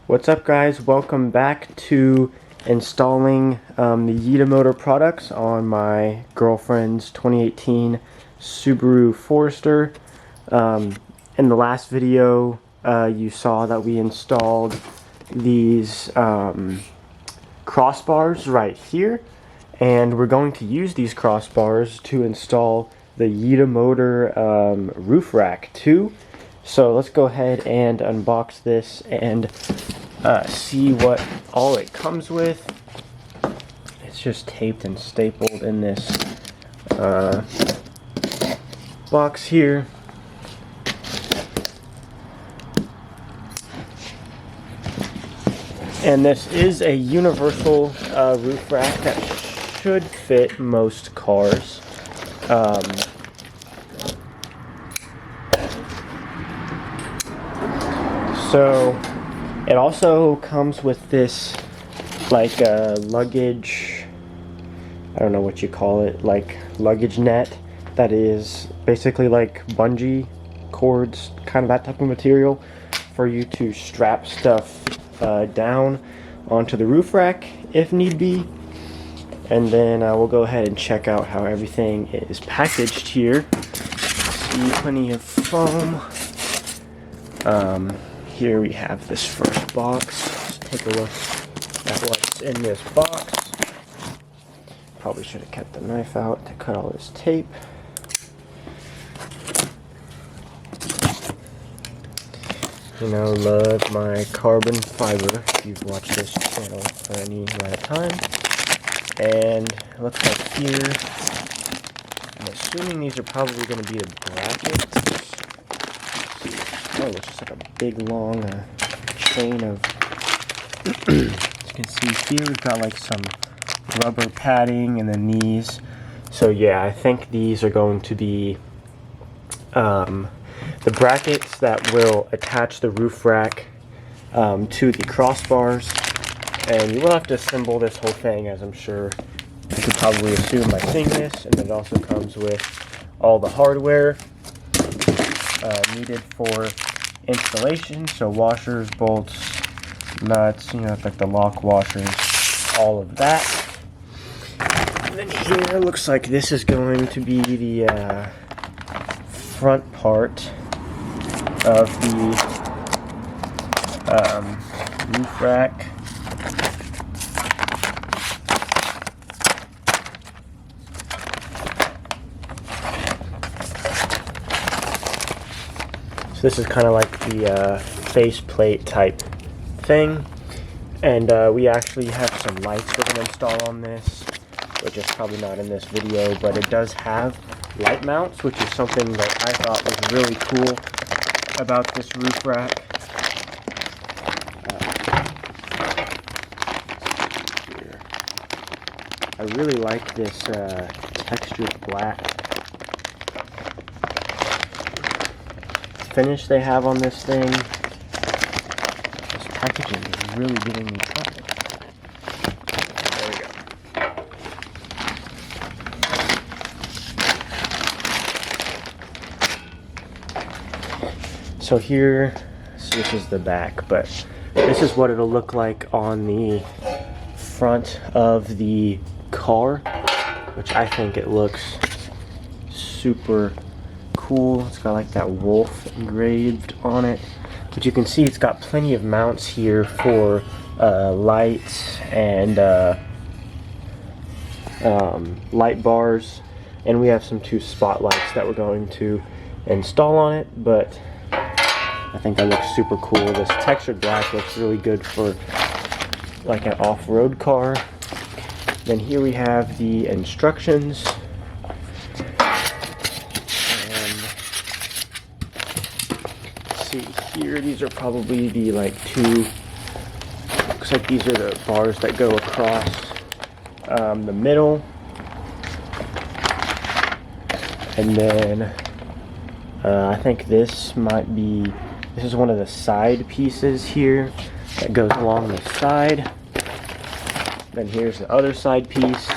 What's up, guys? Welcome back to installing the Yitamotor products on my girlfriend's 2018 Subaru Forester. In the last video you saw that we installed these crossbars right here, and we're going to use these crossbars to install the Yitamotor roof rack too. So let's go ahead and unbox this and see what all it comes with. It's just taped and stapled in this box here. And this is a universal roof rack that should fit most cars. So it also comes with this like luggage, I don't know what you call it, like luggage net that is basically like bungee cords, kind of that type of material for you to strap stuff down onto the roof rack if need be. And then we'll go ahead and check out how everything is packaged here. See, plenty of foam. Here we have this first box. Let's take a look at what's in this box. Probably should have kept the knife out to cut all this tape. You know, love my carbon fiber if you've watched this channel for any amount of time. And it looks like here, I'm assuming these are probably going to be the brackets. Oh, it's just like a big long chain of, as you can see here, we've got like some rubber padding and then these. So yeah, I think these are going to be the brackets that will attach the roof rack to the crossbars. And you will have to assemble this whole thing, as I'm sure you could probably assume by seeing this. And it also comes with all the hardware needed for installation, so washers, bolts, nuts, you know, like the lock washers, all of that. And then here it looks like this is going to be the front part of the roof rack. So this is kind of like the faceplate type thing, and we actually have some lights we're going to install on this, which is probably not in this video, but it does have light mounts, which is something that I thought was really cool about this roof rack. I really like this textured black finish they have on this thing. This packaging is really giving me trouble. There we go. So here, this is the back, but this is what it'll look like on the front of the car, which I think it looks super cool. It's got like that wolf engraved on it, but you can see it's got plenty of mounts here for lights and light bars, and we have some two spotlights that we're going to install on it. But I think that looks super cool. This textured black looks really good for like an off-road car. Then here we have the instructions. See here, these are probably the like two, looks like these are the bars that go across the middle. And then I think this might be, this is one of the side pieces here that goes along the side. Then here's the other side piece,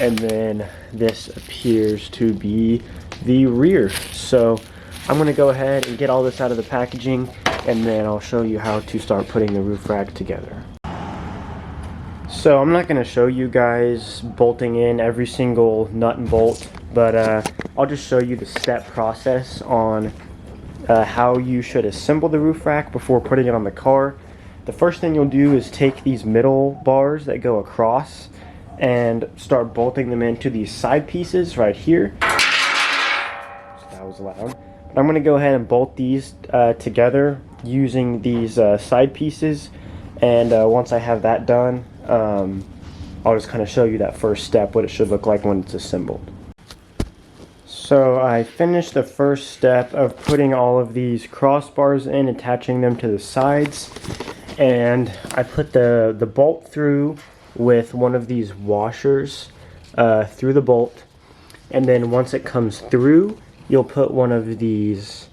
and then this appears to be the rear. So I'm going to go ahead and get all this out of the packaging and then I'll show you how to start putting the roof rack together. So I'm not going to show you guys bolting in every single nut and bolt, but I'll just show you the step process on how you should assemble the roof rack before putting it on the car. The first thing you'll do is take these middle bars that go across and start bolting them into these side pieces right here. So that was loud. But I'm going to go ahead and bolt these together using these side pieces, and once I have that done, I'll just kind of show you that first step, what it should look like when it's assembled. So I finished the first step of putting all of these crossbars in, attaching them to the sides, and I put the bolt through with one of these washers through the bolt, and then once it comes through, you'll put one of these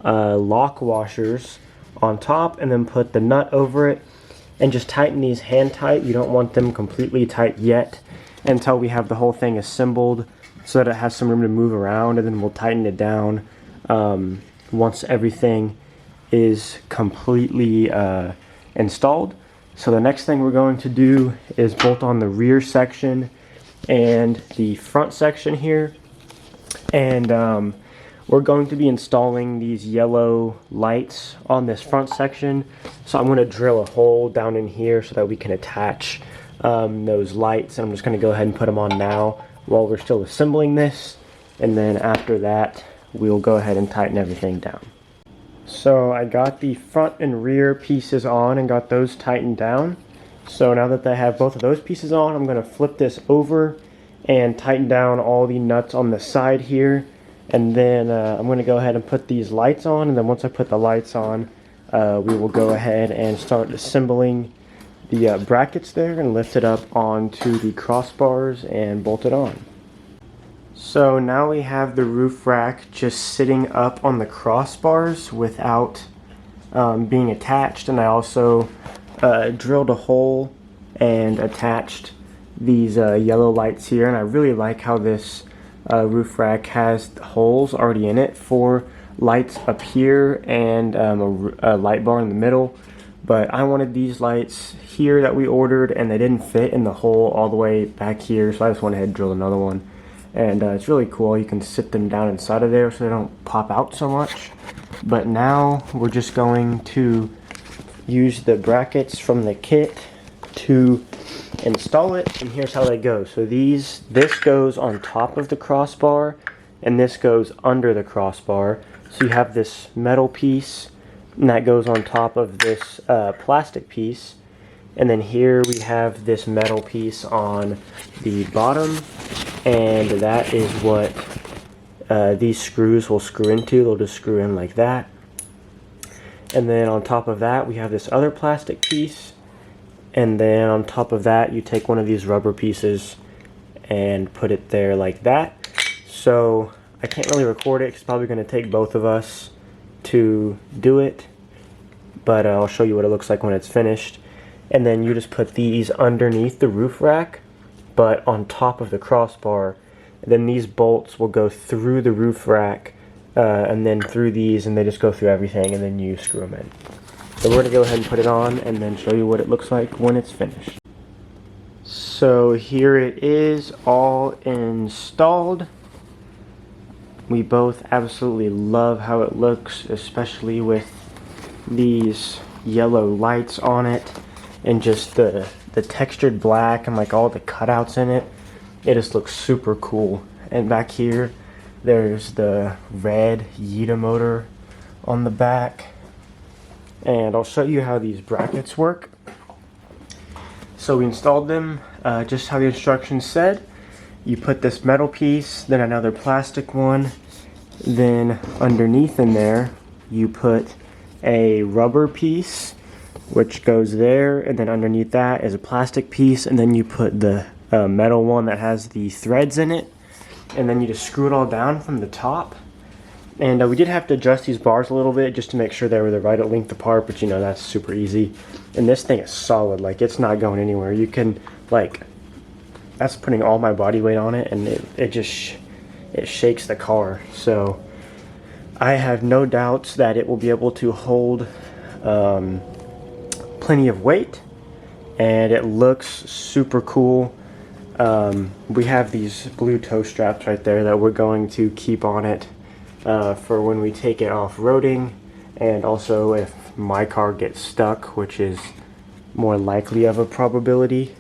lock washers on top, and then put the nut over it, and just tighten these hand tight. You don't want them completely tight yet until we have the whole thing assembled, so that it has some room to move around, and then we'll tighten it down once everything is completely installed. So the next thing we're going to do is bolt on the rear section and the front section here, and we're going to be installing these yellow lights on this front section. So I'm going to drill a hole down in here so that we can attach those lights, and I'm just going to go ahead and put them on now while we're still assembling this, and then after that we'll go ahead and tighten everything down. So I got the front and rear pieces on and got those tightened down. So now that I have both of those pieces on, I'm going to flip this over and tighten down all the nuts on the side here, and then I'm going to go ahead and put these lights on, and then once I put the lights on, we will go ahead and start assembling the brackets there and lift it up onto the crossbars and bolt it on. So now we have the roof rack just sitting up on the crossbars without being attached, and I also drilled a hole and attached these yellow lights here, and I really like how this roof rack has holes already in it for lights up here and a light bar in the middle. But I wanted these lights here that we ordered, and they didn't fit in the hole all the way back here, so I just went ahead and drilled another one. And it's really cool. You can sit them down inside of there so they don't pop out so much. But now we're just going to use the brackets from the kit to install it, and here's how they go. So this goes on top of the crossbar, and this goes under the crossbar. So you have this metal piece, and that goes on top of this plastic piece, and then here we have this metal piece on the bottom, and that is what these screws will screw into. They'll just screw in like that. And then on top of that we have this other plastic piece, and then on top of that you take one of these rubber pieces and put it there like that. So I can't really record it, 'cause it's probably going to take both of us to do it, but I'll show you what it looks like when it's finished. And then you just put these underneath the roof rack, but on top of the crossbar. And then these bolts will go through the roof rack and then through these, and they just go through everything, and then you screw them in. So we're going to go ahead and put it on and then show you what it looks like when it's finished. So here it is, all installed. We both absolutely love how it looks, especially with these yellow lights on it, and just the textured black and like all the cutouts in it. It just looks super cool. And back here there's the red yitamotor on the back, and I'll show you how these brackets work. So we installed them just how the instructions said. You put this metal piece, then another plastic one, then underneath in there you put a rubber piece which goes there, and then underneath that is a plastic piece, and then you put the metal one that has the threads in it, and then you just screw it all down from the top. And we did have to adjust these bars a little bit just to make sure they were the right length apart, but you know, that's super easy. And this thing is solid, like it's not going anywhere. You can, like, that's putting all my body weight on it, and it shakes the car. So I have no doubts that it will be able to hold plenty of weight, and it looks super cool. We have these blue toe straps right there that we're going to keep on it for when we take it off-roading, and also if my car gets stuck, which is more likely of a probability.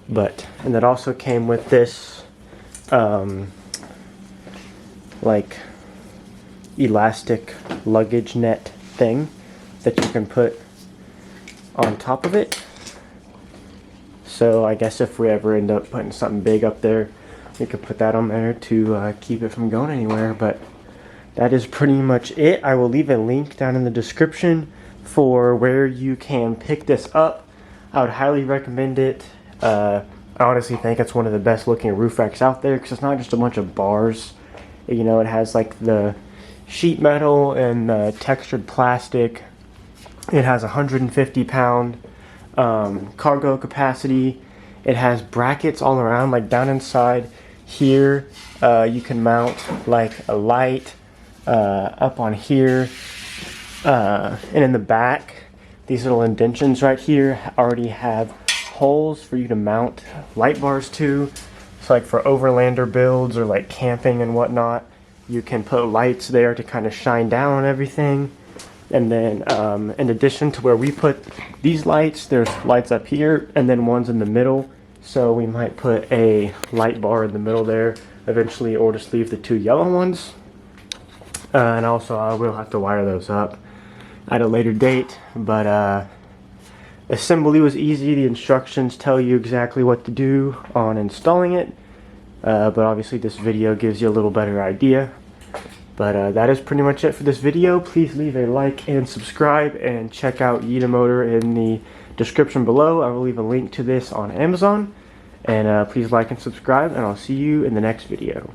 And that also came with this like elastic luggage net thing that you can put on top of it. So I guess if we ever end up putting something big up there, we could put that on there to keep it from going anywhere. But that is pretty much it. I will leave a link down in the description for where you can pick this up. I would highly recommend it. I honestly think it's one of the best looking roof racks out there, because it's not just a bunch of bars. You know, it has like the sheet metal and textured plastic. It has 150-pound cargo capacity. It has brackets all around, like down inside here. You can mount like a light up on here, and in the back, these little indentions right here already have holes for you to mount light bars to. So like for overlander builds or like camping and whatnot, you can put lights there to kind of shine down on everything. And then in addition to where we put these lights, there's lights up here and then ones in the middle. So we might put a light bar in the middle there eventually, or just leave the two yellow ones. And also I will have to wire those up at a later date. But assembly was easy. The instructions tell you exactly what to do on installing it. But obviously this video gives you a little better idea. But that is pretty much it for this video. Please leave a like and subscribe, and check out Yitamotor in the description below. I will leave a link to this on Amazon. And please like and subscribe, and I'll see you in the next video.